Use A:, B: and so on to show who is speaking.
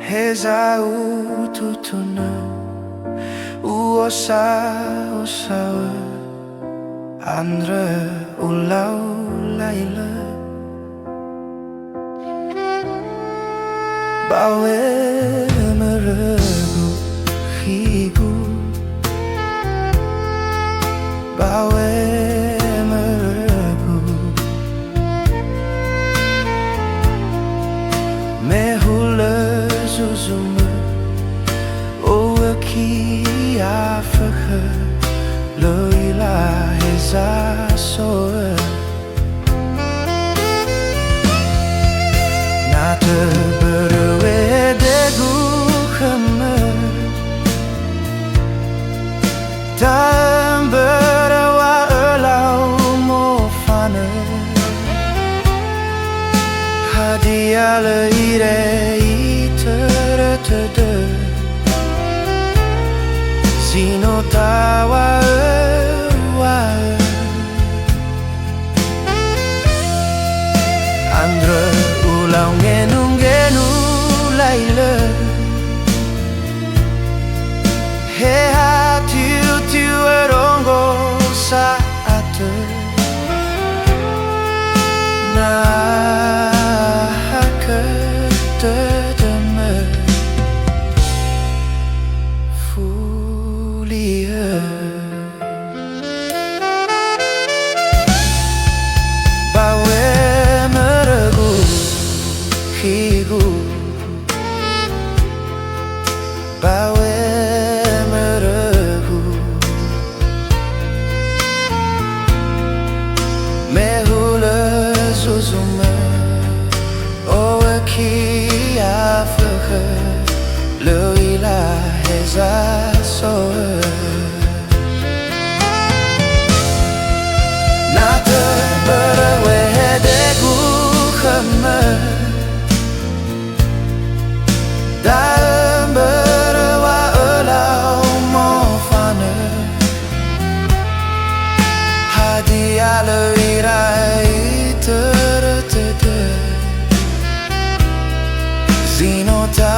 A: Hezau tutuna uosa osawa andre ulau laila bawe meregu higu bawe meregu mehula zuzume owe ki afakhe loila heza soe nate berwe degu khame tam berwa elau mo fane hadiah leire itertede Zino tawa Andra ulau ngenu laila He hatiu tiu erongo saate Na ketedeme bawe meregu higu bawe meregu mehula zuzume owe ki afakhe loila heza soe nate berwe degu khame dalam berwa elau mo fane hadiah leirai tertede zino ta